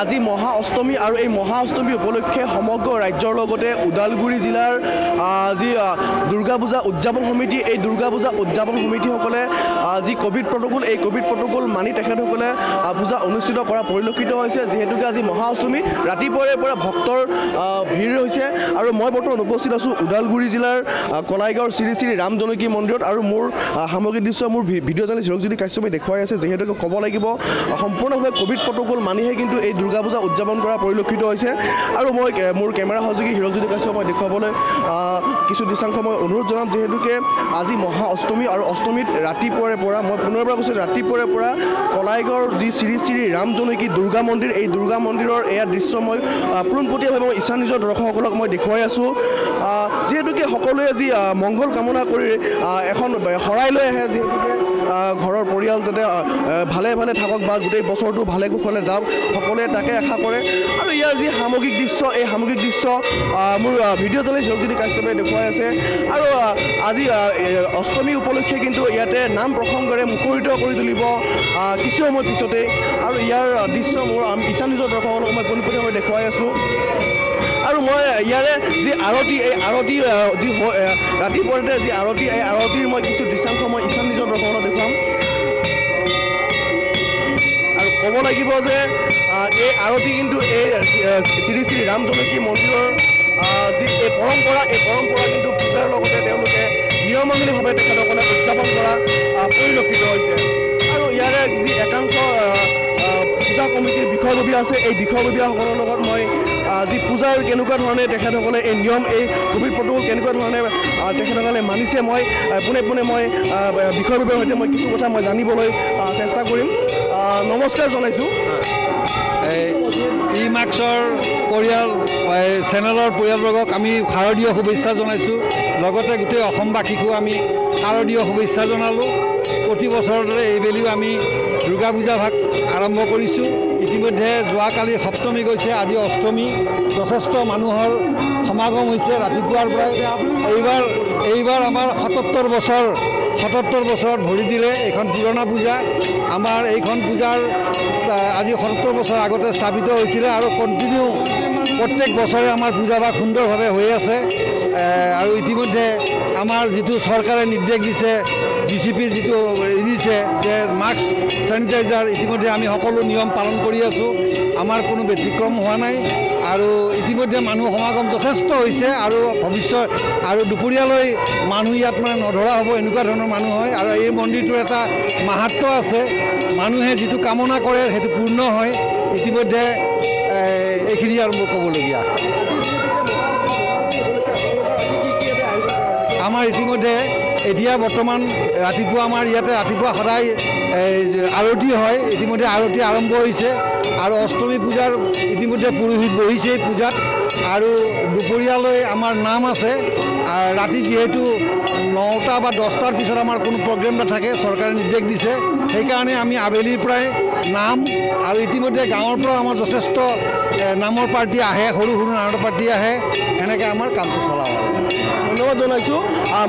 আজি মহা অষ্টমী আৰু এই মহা অষ্টমী উপলক্ষে সমগ্ৰ ৰাজ্যৰ লগতে উদালগুৰি জিলাৰ যি দুৰ্গা পূজা উদযাপন সমিতি এই দুৰ্গা পূজা উদযাপন সমিতিসকলে যি কোভিড প্ৰটোকল এই কোভিড প্ৰটোকল মানি তেখেতসকলে পূজা অনুষ্ঠিত কৰা পৰিলক্ষিত হৈছে যেহেতুকে আজি মহা অষ্টমী ৰাতিপুৱাৰে পৰা ভক্তৰ ভিৰ হৈছে আৰু মই বৰ্তমান উপস্থিত আছো উদালগুৰি জিলাৰ কলাইগাঁৱৰ শ্ৰী শ্ৰী ৰাম জনকী মন্দিৰত আৰু মোৰ সামগ্ৰিক দৃশ্য মোৰ ভিডিঅ' জাৰ্নেলিষ্ট হিৰকজ্যোতি কাশ্যপে দেখুৱাই আছে যেহেতুকে ক'ব লাগিব সম্পূৰ্ণভাৱে কোভিড প্ৰটোকল মানিহে কিন্তু এই দুৰ্গা পূজা উদযাপন কৰা পৰিলক্ষিত হৈছে আৰু মই মোৰ কেমেৰা সহযোগী হিৰকজ্যোতি কাশ্যপক মই দেখুৱাবলৈ কিছু দৃশ্যাংশ মই অনুৰোধ জনাম যেহেতুকে আজি মহা অষ্টমী আৰু অষ্টমীত ৰাতিপুৱাৰে পৰা মই পুনৰবাৰ কৈছোঁ ৰাতিপুৱাৰে পৰা কলাইগাঁৱৰ যি শ্ৰী শ্ৰী ৰাম জনকী দুৰ্গা মন্দিৰ এই দুৰ্গা মন্দিৰৰ এয়া দৃশ্য মই পোনপটীয়াভাৱে মই ইচ্ছা নিজৰ দৰ্শকসকলক মই দেখুৱাই আছোঁ যেহেতুকে সকলোৱে যি মংগল কামনা কৰি এখন শৰাই লৈ আহে যেহেতুকে ঘৰৰ পৰিয়াল যাতে ভালে ভালে থাকক বা গোটেই বছৰটো ভালে কুশলে যাওক সকলোৱে তাকে আশা কৰে আৰু ইয়াৰ যি সামগ্ৰিক দৃশ্য এই সামগ্ৰিক দৃশ্য মোৰ ভিডিঅ' জাৰ্নেলিষ্ট হিৰকজ্যোতি কাশ্যপে দেখুৱাই আছে আৰু আজি অষ্টমী উপলক্ষে কিন্তু ইয়াতে নাম প্ৰসংগৰে মুখৰিত কৰি তুলিব কিছু সময় পিছতে আৰু ইয়াৰ দৃশ্য মোৰ ইচ্ছা নিজৰ দৰ্শকসকলক মই পোনপটীয়াভাৱে দেখুৱাই আছোঁ আৰু মই ইয়াৰে যি আৰতি এই আৰতি যি ৰাতিপুৱাতে যি আৰতি এই আৰতিৰ মই কিছু দৃশ্যাংশ মই ঈশান নিজৰ দৰ্শনত দেখুৱাম আৰু ক'ব লাগিব যে এই আৰতি কিন্তু এই শ্ৰী শ্ৰী ৰাম জনকী মন্দিৰৰ যি এই পৰম্পৰা কিন্তু পূজাৰ লগতে তেওঁলোকে নিয়মানুৱলীভাৱে তেখেতসকলে উদযাপন কৰা পৰিলক্ষিত হৈছে আৰু ইয়াৰে যি একাংশ পূজা কমিটিৰ বিষয়ববী আছে এই বিষয়ববীয়াসকলৰ লগত মই যি পূজাৰ কেনেকুৱা ধৰণে তেখেতসকলে এই নিয়ম এই কোভিড প্ৰট'কল কেনেকুৱা ধৰণে তেখেতসকলে মানিছে মই পোনে মই বিষয়ববীৰ সৈতে মই কিছু কথা মই জানিবলৈ চেষ্টা কৰিম নমস্কাৰ জনাইছোঁ ই মাৰ্কছৰ পৰিয়াল চেনেলৰ পৰিয়ালবৰ্গক আমি শাৰদীয় শুভেচ্ছা জনাইছোঁ লগতে গোটেই অসমবাসীকো আমি শাৰদীয় শুভেচ্ছা জনালোঁ প্ৰতি বছৰৰ দৰে এইবেলিও আমি দুৰ্গা পূজা ভাগ আৰম্ভ কৰিছোঁ ইতিমধ্যে যোৱাকালি সপ্তমী গৈছে আজি অষ্টমী যথেষ্ট মানুহৰ সমাগম হৈছে ৰাতিপুৱাৰ পৰাই এইবাৰ আমাৰ ৭৭ বছৰত ভৰি দিলে এইখন পুৰণা পূজা আমাৰ এইখন পূজাৰ আজি ৭৭ বছৰ আগতে স্থাপিত হৈছিলে আৰু কণ্টিনিউ প্ৰত্যেক বছৰে আমাৰ পূজা ভাগ সুন্দৰভাৱে হৈ আছে আৰু ইতিমধ্যে আমাৰ যিটো চৰকাৰে নিৰ্দেশ দিছে জিচিপি যিটো দিছে যে মাস্ক চেনিটাইজাৰ ইতিমধ্যে আমি সকলো নিয়ম পালন কৰি আছোঁ আমাৰ কোনো ব্যতিক্ৰম হোৱা নাই আৰু ইতিমধ্যে মানুহ সমাগম যথেষ্ট হৈছে আৰু ভৱিষ্যত আৰু দুপৰীয়ালৈ মানুহ ইয়াত মানে নধৰা হ'ব এনেকুৱা ধৰণৰ মানুহ হয় আৰু এই মন্দিৰটোৰ এটা মাহাত্ম্য আছে মানুহে যিটো কামনা কৰে সেইটো পূৰ্ণ হয় ইতিমধ্যে এইখিনি আৰু মোৰ ক'বলগীয়া আমাৰ ইতিমধ্যে এতিয়া বৰ্তমান ৰাতিপুৱা আমাৰ ইয়াতে ৰাতিপুৱা সদায় আৰতি হয় ইতিমধ্যে আৰতি আৰম্ভ হৈছে আৰু অষ্টমী পূজাৰ ইতিমধ্যে পুৰোহিত বহিছে পূজাত আৰু দুপৰীয়ালৈ আমাৰ নাম আছে ৰাতি যিহেতু 9টা বা 10টাৰ পিছত আমাৰ কোনো প্ৰগ্ৰেম নাথাকে চৰকাৰে নিৰ্দেশ দিছে সেইকাৰণে আমি আবেলিৰ পৰাই নাম আৰু ইতিমধ্যে গাঁৱৰ পৰা আমাৰ যথেষ্ট নামৰ পাৰ্টি আহে সৰু নামৰ পাৰ্টি আহে এনেকৈ আমাৰ কামটো চলাওঁ ধন্যবাদ জনাইছোঁ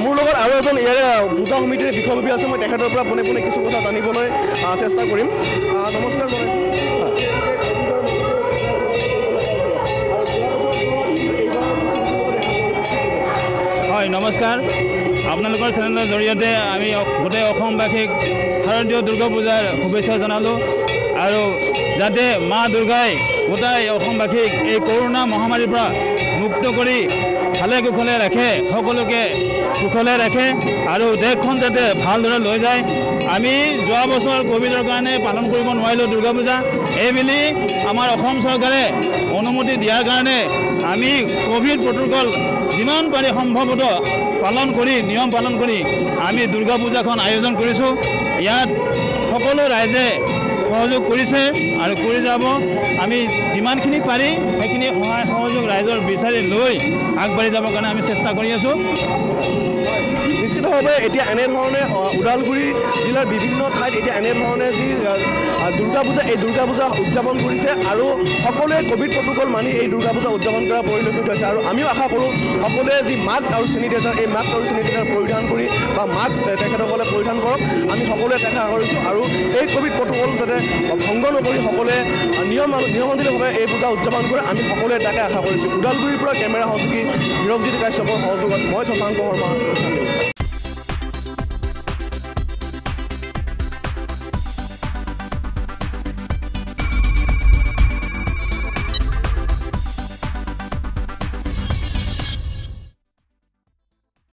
মোৰ লগত আৰু এজন ইয়াৰে পূজা সমিতিৰ বিষয়ববী আছে মই তেখেতৰ পৰা পোনে কিছু কথা জানিবলৈ চেষ্টা কৰিম নমস্কাৰ জনাইছোঁ হয় নমস্কাৰ আপোনালোকৰ চেনেলৰ জৰিয়তে আমি গোটেই অসমবাসীক শাৰদীয় দুৰ্গা পূজাৰ শুভেচ্ছা জনালোঁ আৰু যাতে মা দুৰ্গাই গোটেই অসমবাসীক এই কৰোণা মহামাৰীৰ পৰা মুক্ত কৰি ভালে কুশলে ৰাখে সকলোকে কুশলে ৰাখে আৰু দেশখন যাতে ভালদৰে লৈ যায় আমি যোৱা বছৰ কোভিডৰ কাৰণে পালন কৰিব নোৱাৰিলোঁ দুৰ্গা পূজা এইবেলি আমাৰ অসম চৰকাৰে অনুমতি দিয়াৰ কাৰণে আমি কোভিড প্ৰট'কল যিমান পাৰি সম্ভৱত পালন কৰি নিয়ম পালন কৰি আমি দুৰ্গা পূজাখন আয়োজন কৰিছোঁ ইয়াত সকলো ৰাইজে সহযোগ কৰিছে আৰু কৰি যাব আমি যিমানখিনি পাৰি সেইখিনি সহায় সহযোগ ৰাইজৰ বিচাৰি লৈ আগবাঢ়ি যাবৰ কাৰণে আমি চেষ্টা কৰি আছোঁ নিশ্চিতভাৱে এতিয়া এনেধৰণে ওদালগুৰি জিলাৰ বিভিন্ন ঠাইত এতিয়া এনেধৰণে যি দুৰ্গা পূজা এই দুৰ্গা পূজা উদযাপন কৰিছে আৰু সকলোৱে কোভিড প্ৰট'কল মানি এই দুৰ্গা পূজা উদযাপন কৰা পৰিলক্ষিত হৈছে আৰু আমিও আশা কৰোঁ সকলোৱে যি মাস্ক আৰু চেনিটাইজাৰ এই মাস্ক আৰু চেনিটাইজাৰ পৰিধান কৰি বা মাস্ক তেখেতসকলে পৰিধান কৰক আমি সকলোৱে দেখা কৰিছোঁ আৰু এই কোভিড প্ৰট'কল যাতে ভংগ নকৰি সকলোৱে নিয়মানুৱলীভাৱে এই পূজা উদযাপন কৰে আমি সকলোৱে তাকে আশা কৰিছোঁ ওদালগুৰিৰ পৰা কেমেৰা সহযোগী হিৰকজিৎ কাশ্যপৰ সহযোগত মই শশাংক শৰ্মা।